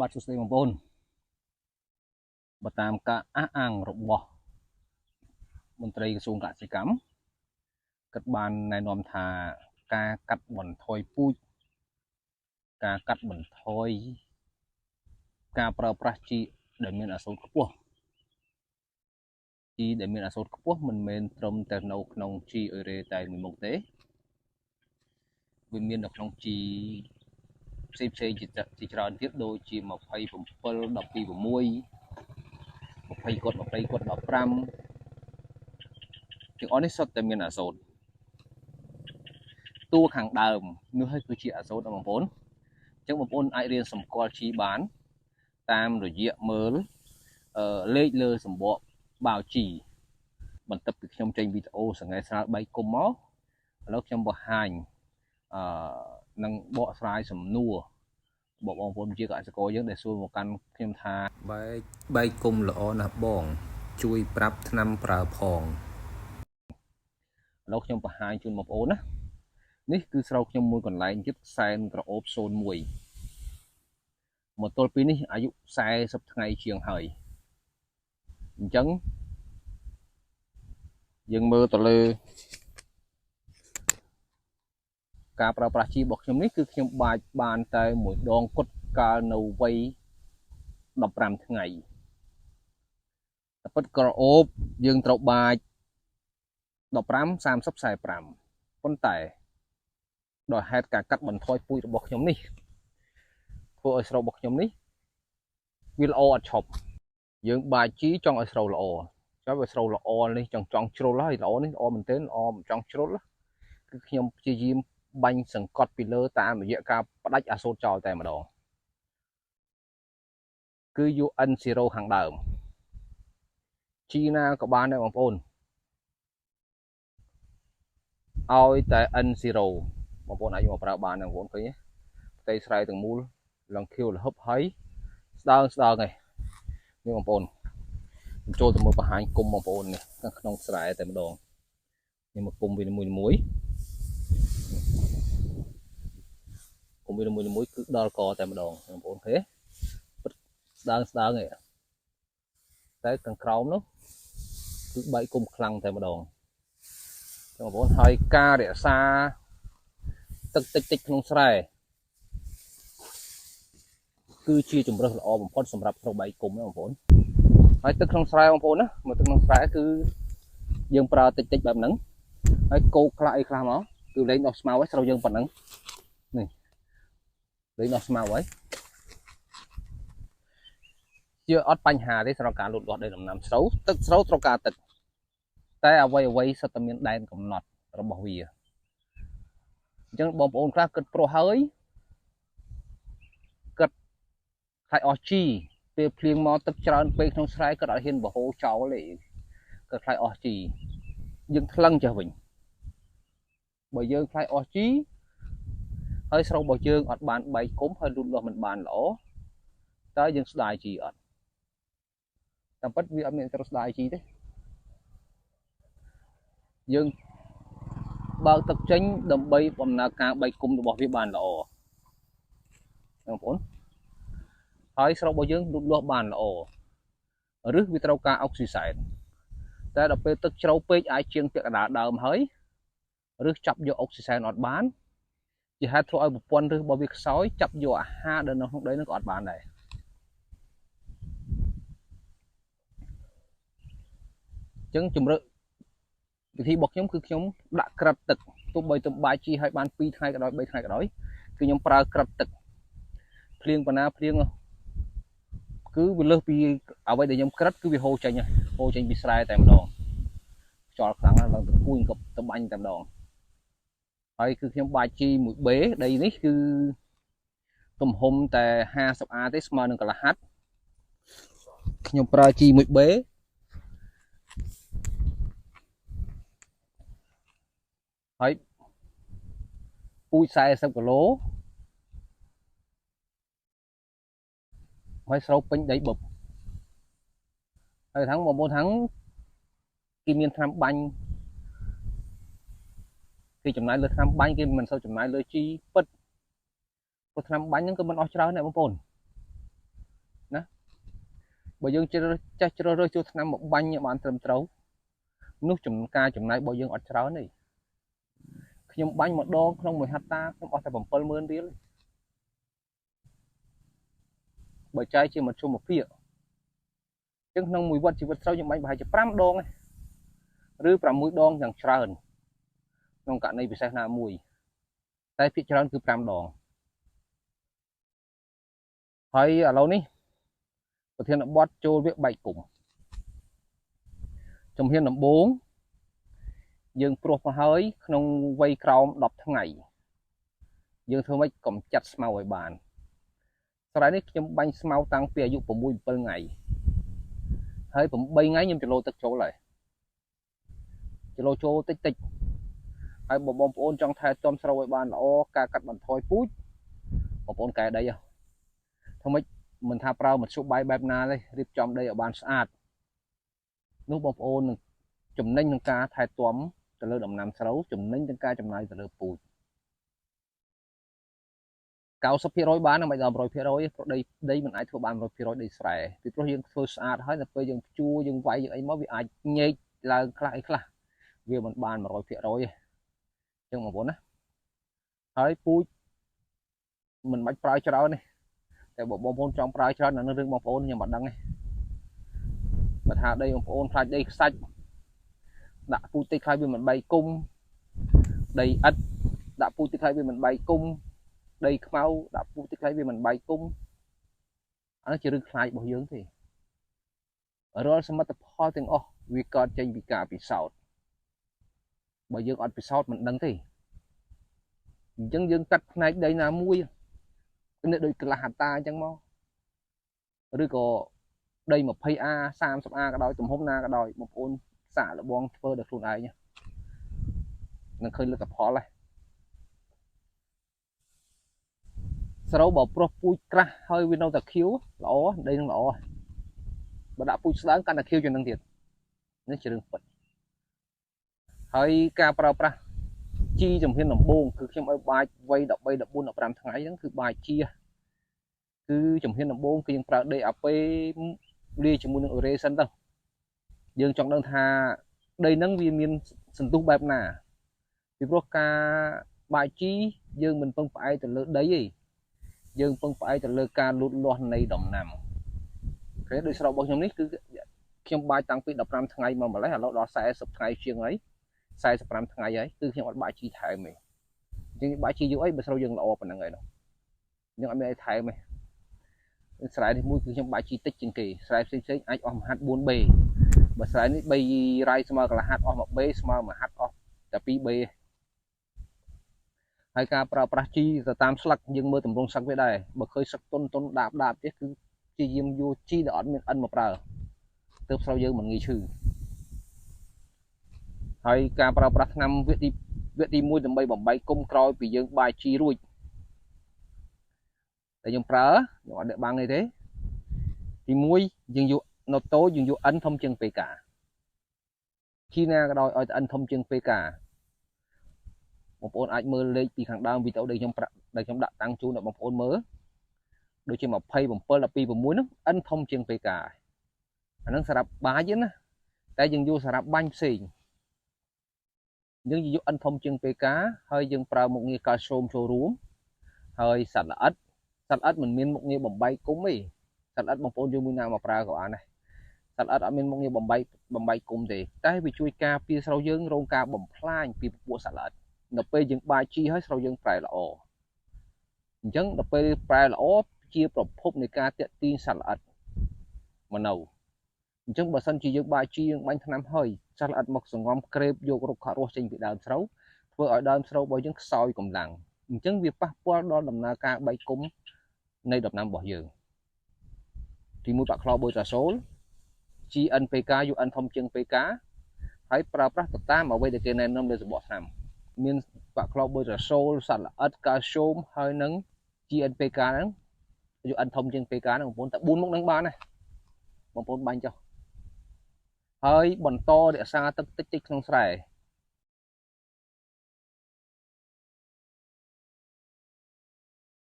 បាទសួស្តីបងប្អូនបើតាមការអះអាងរបស់មន្ត្រីក្រសួងកសិកម្មគិតបានណែនាំថាការកាត់បន្ថយពូជការកាត់បន្ថយការប្រើប្រាស់ជីដែលមានអាសូតខ្ពស់ជីដែលមានអាសូតខ្ពស់មិនមែនត្រឹមតែនៅក្នុងជីអ៊ុយរ៉េតែមួយមុខទេវាមាននៅក្នុងជីផ្សេងជាច្រើនទៀតដូចជា27 12 6 20គាត់20គាត់15ទាំងអស់នេះសុទ្ធតែមានអាសូតតួខាងដើមនោះហើយគឺជាអាសូតបងប្អូនអញ្ចឹងបងប្អូនអាចរៀនសម្គាល់ជីបានតាមរយៈមើលលេខលើសម្បកបាវជីបន្ទាប់ពីខ្ញុំចេញវីដេអូសង្ហេស្រាល3គុំមកឥឡូវខ្ញុំបង្ហាញនឹងបកស្រាយសំណួរបងប្អូនជាកសិករយើងដែលសួរមកកាន់ខ្ញុំថាបែកគុំល្អណាស់បងជួយប្រាប់ថ្នាំប្រើផងឥឡូវខ្ញុំបង្ហាញជូនបងប្អូនណានេះគឺស្រូវខ្ញុំមួយកន្លែងទៀតសែនក្រអូប01មកទល់ពីនេះអាយុ40ថ្ងៃជាងហើយអញ្ចឹងយើងមើលទៅលើការប្រើប្រាស់ជីរបស់ខ្ញុំនេះគឺខ្ញុំបាចបានតែមួយដងគត់កាលនៅវ័យ15ថ្ងៃតែពិតក្រអូបយើងត្រូវបាច15 30 45ប៉ុន្តែដោយហេតុការកាត់បន្ថយពូជរបស់ខ្ញុំនេះធ្វើឲ្យស្រូវរបស់ខ្ញុំនេះវាល្អអត់ឈប់យើងបាចជីចង់ឲ្យស្រូវល្អចាំវាស្រូវល្អនេះចង់ជ្រុលហើយល្អនេះល្អមែនទែនល្អមិនចង់ជ្រុលគឺខ្ញុំព្យាយាមបាញ់សង្កត់ពីលើតាមរយៈការផ្ដាច់អាសូតចោលតែម្ដងគឺ UN0 ខាងដើមជីណាក៏បានដែរបងប្អូនឲ្យតែ N0 បងប្អូនអាចមកប្រើបានបងប្អូនឃើញទេផ្ទៃស្រែទាំងមូលឡើងខៀវលហឹបហើយស្ដើងឯងនេះបងប្អូនចូលទៅមើលបង្ហាញគុំបងប្អូននេះក្នុងស្រែតែម្ដងនេះមកគុំវាមួយគុំវាមួយគឺដល់កតែម្ដងបងប្អូនឃើញស្ដើងឯងតែខាងក្រោមនោះគឺបែកគុំខ្លាំងតែម្ដងបងប្អូនហើយការរក្សាទឹកតិចក្នុងស្រែគឺជាជំរើសល្អបំផុតសម្រាប់ស្រូវបែកគុំណាបងប្អូនហើយទឹកក្នុងស្រែបងប្អូនណាមកទឹកក្នុងស្រែគឺយើងប្រើតិចបែបហ្នឹងហើយកោកខ្លះអីខ្លះមកគឺលេងដោះស្មៅហើយស្រូវយើងប៉ុណ្ណឹងនេះលេងដោះស្មៅហើយជាអត់បញ្ហាទេសម្រាប់ការលូតលាស់ដីដំណាំស្រូវទឹកស្រូវត្រូវការទឹកតែអ្វីសុទ្ធតែមានដែនកំណត់របស់វាអញ្ចឹងបងប្អូនខ្លះគិតព្រោះហើយគិតខ្លាចអស់ជីពេលភ្លៀងមកទឹកច្រើនពេកក្នុងស្រែគាត់អត់ហ៊ានបហូរចោលទេគាត់ខ្លាចអស់ជីយើងថ្លឹងចេះវិញបើយើងខ្លាចអស់ជីហើយស្រូវរបស់យើងអត់បានបែកគុំហើយលូតលាស់មិនបានល្អតើយើងស្ដាយជីអត់តាមពិតវាអត់មានត្រូវស្ដាយជីទេយើងបើកទឹកចេញដើម្បីដំណើរការបែកគុំរបស់វាបានល្អបងប្អូនហើយស្រូវរបស់យើងលូតលាស់បានល្អឬវាត្រូវការអុកស៊ីសែនតែដល់ពេលទឹកជ្រៅពេកអាចជាងពាក់កណ្ដាលដើមហើយឬចាប់យកអុកស៊ីសែនអត់បានជាហេតុធ្វើឲ្យប្រព័ន្ធឫសរបស់វាខ្សោយចាប់យកអាហារដែលនៅក្នុងដីនោះក៏អត់បានដែរអញ្ចឹងជំរឿវិធីរបស់ខ្ញុំគឺខ្ញុំដាក់ក្រិតទឹកទោះបីទៅបាយជីឲ្យបាន2ថ្ងៃក៏ដោយ3ថ្ងៃក៏ដោយគឺខ្ញុំប្រើក្រិតទឹកភ្លៀងបណ្ណាភ្លៀងគឺវាលើសពីអ្វីដែលខ្ញុំក្រិតគឺវាហូរចេញពីស្រែតែម្ដងខ្យល់ខ្លាំងណាស់ឡើងទៅគួយក៏ទៅបាញ់តែម្ដងហើយគឺខ្ញុំបាចជីមួយបេដីនេះគឺទំហំតែ50 អាទេស្មើនឹងកន្លះហាត់ខ្ញុំប្រើជីមួយបេហើយពូជ40 គីឡូហើយស្រូវពេញដីបឹបហើយថងបងប្អូនថងគេមានថ្នាំបាញ់គេចំណាយលើថ្នាំបាញ់គេមិនសូវចំណាយលើជីពិតព្រោះថ្នាំបាញ់ហ្នឹងគឺមិនអស់ច្រើនទេបងប្អូន បើយើងចេះជ្រើសរើសចូលថ្នាំមកបាញ់ឲ្យបានត្រឹមត្រូវនោះការចំណាយរបស់យើងអត់ច្រើនទេខ្ញុំបាញ់ម្ដងក្នុងមួយហត្តាខ្ញុំអស់តែ 70000 រៀលបើចែកជាមធ្យមភាគអញ្ចឹងក្នុងមួយវត្តជីវិតស្រូវខ្ញុំបាញ់ប្រហែលជា5ដងឬ6ដងយ៉ាងច្រើនក្នុងករណីពិសេសណាមួយតែភាគច្រើនគឺ5ដងហើយឥឡូវនេះប្រធានបទចូលវាបែកគុំជំហានដំបូងយើងព្រោះមកហើយក្នុងវ័យក្រោម10ថ្ងៃយើងធ្វើម៉េចកុំចាត់ស្មៅឲ្យបានស្រ័យនេះខ្ញុំបាញ់ស្មៅតាំងពីអាយុ 6-7 ថ្ងៃហើយ8ថ្ងៃខ្ញុំចលោទឹកចូលហើយចលោចូលតិចហើយបងប្អូនចង់ថែទាំស្រូវឲ្យបានល្អការកាត់បន្ថយពូជបងប្អូនកែដីធ្វើម៉េចមិនថាប្រើមធ្យោបាយបែបណាទេរៀបចំដីឲ្យបានស្អាតនោះបងប្អូននឹងចំណេញក្នុងការថែទាំទៅលើដំណាំស្រូវចំណេញទាំងការចំណាយទៅលើពូជ 90% បានមិនដល់ 100% ព្រោះដីមិនអាចធ្វើបាន 100% ដីស្រែពីព្រោះយើងធ្វើស្អាតហើយដល់ពេលយើងភ្ជួរយើងវាយយើងអីមកវាអាចញែកឡើងខ្លះអីខ្លះវាមិនបាន 100% ទេអញ្ចឹងបងប្អូនណាហើយពូជមិនបាច់ប្រើច្រើនទេតែបងប្អូនចង់ប្រើច្រើននៅរឿងបងប្អូនខ្ញុំមិនដឹងទេបើថាដីបងប្អូនខ្លាចដីខ្សាច់ដាក់ពូជតិចខ្លាចវាមិនបែកគុំដីឥដ្ឋដាក់ពូជតិចខ្លាចវាមិនបែកគុំដីខ្មៅដាក់ពូជតិចខ្លាចវាមិនបែកគុំអានោះជារឿងខ្លាចរបស់យើងទេរាល់សមិទ្ធផលទាំងអស់វាកើតចេញពីការពិសោធន៍បើយើងអត់ពិសោធន៍មិនដឹងទេអញ្ចឹងយើងកាត់ផ្នែកដីណាមួយនេះដូចកន្លះហត្តាអញ្ចឹងមកឬក៏ដី 20A 30A ក៏ដោយទំហំណាក៏ដោយបងប្អូនសាកល្បងធ្វើដោយខ្លួនឯងនឹងឃើញលទ្ធផលហើយស្រូវបើប្រុសពូជក្រាស់ហើយវានៅតែខៀវល្អដីនឹងល្អបើដាក់ពូជស្ដើងកាន់តែខៀវជាងនឹងទៀតនេះជារឿងពិតហើយការប្រើប្រាស់ជីជំហានដំបូងគឺខ្ញុំឲ្យបាចវ័យ13 14 15ថ្ងៃហ្នឹងគឺបាចជីគឺជំហានដំបូងគឺយើងប្រើ DAP លាយជាមួយនឹងអ៊ូរ៉េសិនទៅយើងចង់ដឹងថាដីហ្នឹងវាមានសន្ទុះបែបណាពីព្រោះការបាចជីយើងមិនពឹងផ្អែកទៅលើដីទេយើងពឹងផ្អែកទៅលើការលូតលាស់នៃដំណាំគេដោយស្រូវរបស់ខ្ញុំនេះគឺខ្ញុំបាចតាំងពី15ថ្ងៃមកម្លេះឥឡូវដល់40ថ្ងៃជាងហើយ45ថ្ងៃហើយគឺខ្ញុំអត់បាចជីថែមទេអញ្ចឹងបាចជីយូរអីបើស្រូវយើងល្អប៉ុណ្ណឹងហើយខ្ញុំអត់មានអីថែមទេស្រែនេះមួយគឺខ្ញុំបាចជីតិចជាងគេស្រែផ្សេងអាចអស់មួយហាត់ 4B បើស្រែនេះ3រ៉ៃស្មើកន្លះហាត់អស់ 1B ស្មើមួយហាត់អស់តែ 2B ហើយការប្រើប្រាស់ជីទៅតាមស្លឹកយើងមើលទម្រង់ស្លឹកវាដែរបើឃើញស្លឹកទុនដាបទៀតគឺជាយាមយកជីដែលអត់មានអិនមកប្រើទើបស្រូវយើងមិនងាយឈឺហើយការប្រើប្រាស់ថ្នាំវគ្គទី1ដើម្បីបំបែកគុំក្រោយពីយើងបាចជីរួចតែខ្ញុំប្រើខ្ញុំអត់ដាក់បាំងទេទី1យើងយកនៅតូចយើងយកអិនធំជាង PK ជីណាក៏ដោយឲ្យតែអិនធំជាង PK បងប្អូនអាចមើលលេខពីខាងដើមវីដេអូដែលខ្ញុំដាក់តាំងជូនដល់បងប្អូនមើលដូចជា27 12 6ហ្នឹងអិនធំជាង PK អាហ្នឹងសម្រាប់បាចណាតែយើងយកសម្រាប់បាញ់ផ្សេងយើងយកអិនធំជាង PK ហើយយើងប្រើមុខងារកាល់ស្យូមចូលរួមហើយសត្វល្អិតមិនមានមុខងារបំបែកគុំទេសត្វល្អិតបងប្អូនយកមួយណាមកប្រើក៏បានដែរសត្វល្អិតអត់មានមុខងារបំបែកគុំទេតែវាជួយការពារស្រូវយើងរងការបំផ្លាញពីពពួកសត្វល្អិតនៅពេលយើងបាចជីហើយស្រូវយើងប្រែល្អអញ្ចឹងដល់ពេលប្រែល្អជាប្រភពនៃការតាក់ទាញសត្វល្អិតមកនៅអញ្ចឹងបើសិនជាយើងបាចជីយើងបាញ់ថ្នាំហើយសត្វល្អិតមកសង្ងំក្រេបយករុក្ខរស់ចេញពីដើមស្រូវធ្វើឲ្យដើមស្រូវរបស់យើងខ្សោយកម្លាំងអញ្ចឹងវាប៉ះពាល់ដល់ដំណើរការបែកគុំនៃដំណាំរបស់យើងទី1បាក់ក្លោប៊ូតាសូល GNPK យក N ធំជាង PK ហើយប្រើប្រាស់ទៅតាមអ្វីដែលគេណែនាំលើសំបកថ្នាំមានបាក់ក្លោប៊ូតាសូលសត្វល្អិតកាល់ស្យូមហើយនឹង GNPK ហ្នឹងយក N ធំជាង PK ហ្នឹងបងប្អូនតែ4មុខហ្នឹងបានណាបងប្អូនបាញ់ចុះហើយបន្តរក្សាទឹកតិចក្នុងស្រែ